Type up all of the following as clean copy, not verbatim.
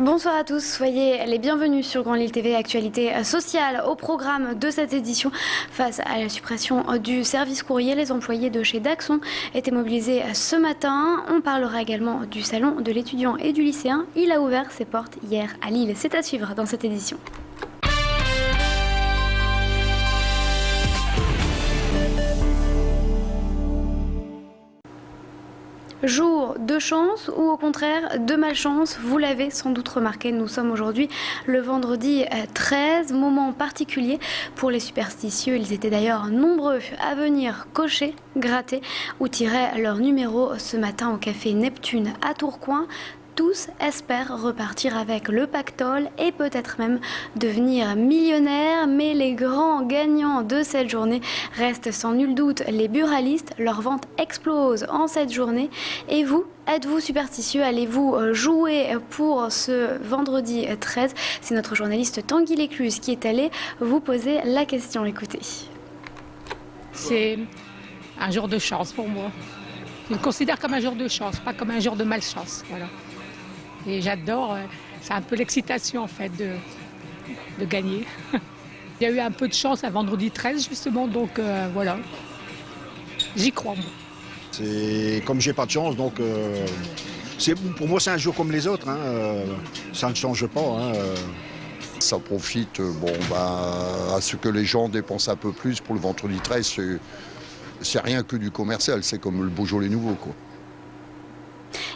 Bonsoir à tous, soyez les bienvenus sur Grand Lille TV, actualité sociale. Au programme de cette édition, face à la suppression du service courrier, les employés de chez Daxon étaient mobilisés ce matin. On parlera également du salon de l'étudiant et du lycéen. Il a ouvert ses portes hier à Lille. C'est à suivre dans cette édition. Jour de chance ou au contraire de malchance, vous l'avez sans doute remarqué, nous sommes aujourd'hui le vendredi 13, moment particulier pour les superstitieux. Ils étaient d'ailleurs nombreux à venir cocher, gratter ou tirer leur numéro ce matin au café Neptune à Tourcoing. Tous espèrent repartir avec le pactole et peut-être même devenir millionnaires. Mais les grands gagnants de cette journée restent sans nul doute les buralistes. Leur vente explose en cette journée. Et vous, êtes-vous superstitieux? Allez-vous jouer pour ce vendredi 13? C'est notre journaliste Tanguy Lécluse qui est allé vous poser la question. Écoutez. C'est un jour de chance pour moi. Je le considère comme un jour de chance, pas comme un jour de malchance. Voilà. Et j'adore, c'est un peu l'excitation en fait de gagner. Il y a eu un peu de chance un vendredi 13 justement, donc voilà, j'y crois moi. C'est comme j'ai pas de chance, donc pour moi c'est un jour comme les autres, hein, ça ne change pas. Hein, Ça profite à ce que les gens dépensent un peu plus pour le vendredi 13, c'est rien que du commercial, c'est comme le Beaujolais nouveau quoi.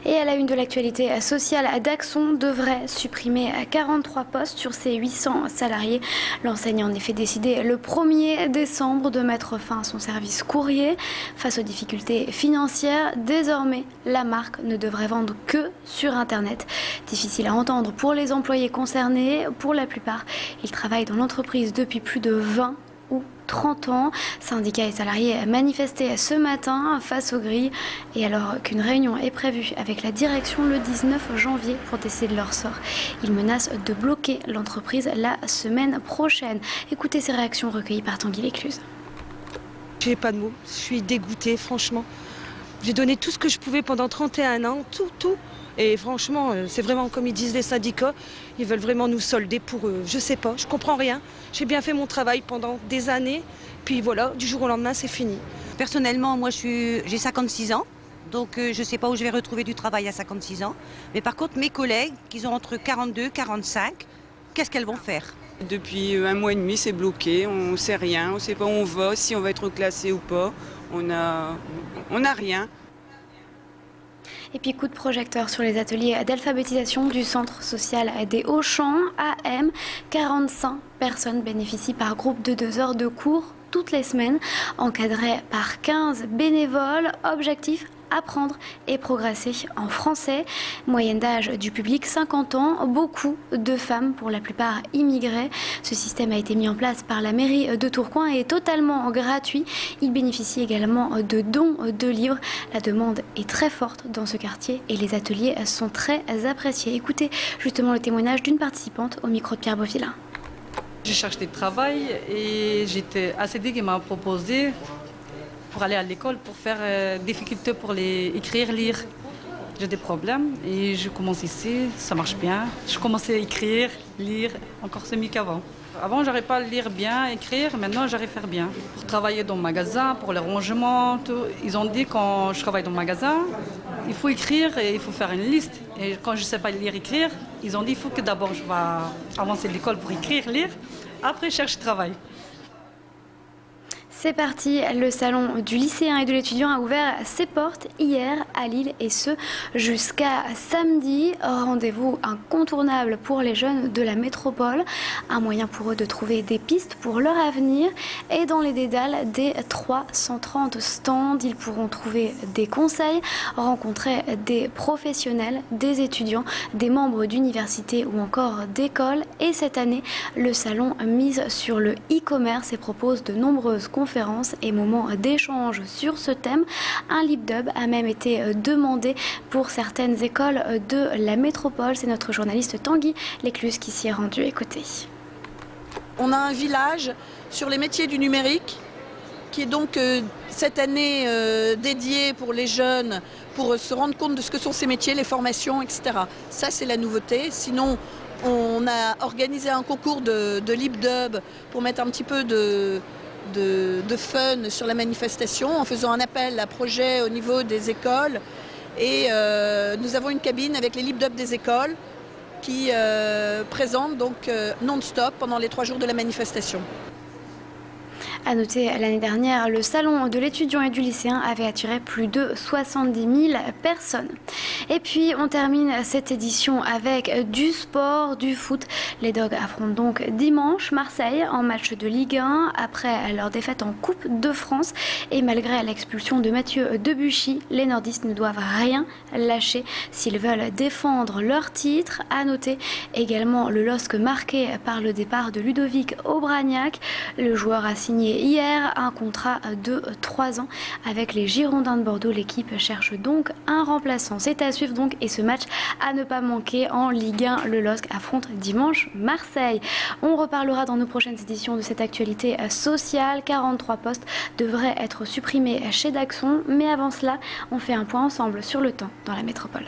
Et à la une de l'actualité sociale, Daxon devrait supprimer 43 postes sur ses 800 salariés. L'enseigne a en effet décidé le 1er décembre de mettre fin à son service courrier. Face aux difficultés financières, désormais, la marque ne devrait vendre que sur Internet. Difficile à entendre pour les employés concernés. Pour la plupart, ils travaillent dans l'entreprise depuis plus de 20 ou 30 ans. Syndicats et salariés manifestaient ce matin face aux grilles et alors qu'une réunion est prévue avec la direction le 19 janvier pour décider de leur sort. Ils menacent de bloquer l'entreprise la semaine prochaine. Écoutez ces réactions recueillies par Tanguy Lécluse. J'ai pas de mots, je suis dégoûtée franchement. J'ai donné tout ce que je pouvais pendant 31 ans, tout. Et franchement, c'est vraiment comme ils disent les syndicats, ils veulent vraiment nous solder pour eux. Je sais pas, je comprends rien. J'ai bien fait mon travail pendant des années, puis voilà, du jour au lendemain, c'est fini. Personnellement, moi j'ai 56 ans, donc je sais pas où je vais retrouver du travail à 56 ans. Mais par contre, mes collègues, qui ont entre 42 et 45, qu'est-ce qu'elles vont faire? Depuis un mois et demi, c'est bloqué, on ne sait rien, on ne sait pas où on va, si on va être classé ou pas, on n'a rien. Et puis coup de projecteur sur les ateliers d'alphabétisation du centre social des Hauts-Champs, AM. 45 personnes bénéficient par groupe de 2 heures de cours toutes les semaines, encadrées par 15 bénévoles. Objectif: apprendre et progresser en français. Moyenne d'âge du public 50 ans, beaucoup de femmes, pour la plupart immigrées. Ce système a été mis en place par la mairie de Tourcoing et est totalement gratuit. Il bénéficie également de dons de livres. La demande est très forte dans ce quartier et les ateliers sont très appréciés. Écoutez justement le témoignage d'une participante au micro de Pierre Beauvillain. J'ai cherché du travail et j'étais ACD qui m'a proposé pour aller à l'école, pour faire difficulté pour écrire, lire. J'ai des problèmes et je commence ici, ça marche bien. Je commençais à écrire, lire, encore c'est mieux qu'avant. Avant, j'arrivais pas à lire bien, écrire, maintenant j'arrive à faire bien. Pour travailler dans le magasin, pour les rangements, tout, ils ont dit quand je travaille dans le magasin, il faut écrire et il faut faire une liste. Et quand je ne sais pas lire, écrire, ils ont dit il faut que d'abord je vais avancer l'école pour écrire, lire, après je cherche travail. C'est parti, le salon du lycéen et de l'étudiant a ouvert ses portes hier à Lille et ce jusqu'à samedi. Rendez-vous incontournable pour les jeunes de la métropole, un moyen pour eux de trouver des pistes pour leur avenir. Et dans les dédales des 330 stands, ils pourront trouver des conseils, rencontrer des professionnels, des étudiants, des membres d'universités ou encore d'écoles. Et cette année, le salon mise sur le e-commerce et propose de nombreuses conférences et moments d'échange sur ce thème. Un lip-dub a même été demandé pour certaines écoles de la métropole. C'est notre journaliste Tanguy Lécluse qui s'y est rendu. Écoutez. On a un village sur les métiers du numérique qui est donc cette année dédié pour les jeunes pour se rendre compte de ce que sont ces métiers, les formations, etc. Ça, c'est la nouveauté. Sinon, on a organisé un concours de lip dub pour mettre un petit peu de fun sur la manifestation en faisant un appel à projet au niveau des écoles. Et nous avons une cabine avec les lip dub des écoles qui présente donc non-stop pendant les 3 jours de la manifestation. À noter, l'année dernière, le salon de l'étudiant et du lycéen avait attiré plus de 70 000 personnes. Et puis, on termine cette édition avec du sport, du foot. Les Dogs affrontent donc dimanche Marseille en match de Ligue 1 après leur défaite en Coupe de France. Et malgré l'expulsion de Mathieu Debuchy, les nordistes ne doivent rien lâcher s'ils veulent défendre leur titre. À noter également le LOSC marqué par le départ de Ludovic Obraniak. Le joueur a signé hier un contrat de 3 ans avec les Girondins de Bordeaux. L'équipe cherche donc un remplaçant. C'est à suivre donc, et ce match à ne pas manquer en Ligue 1. Le LOSC affronte dimanche Marseille. On reparlera dans nos prochaines éditions de cette actualité sociale. 43 postes devraient être supprimés chez Daxon. Mais avant cela, on fait un point ensemble sur le temps dans la métropole.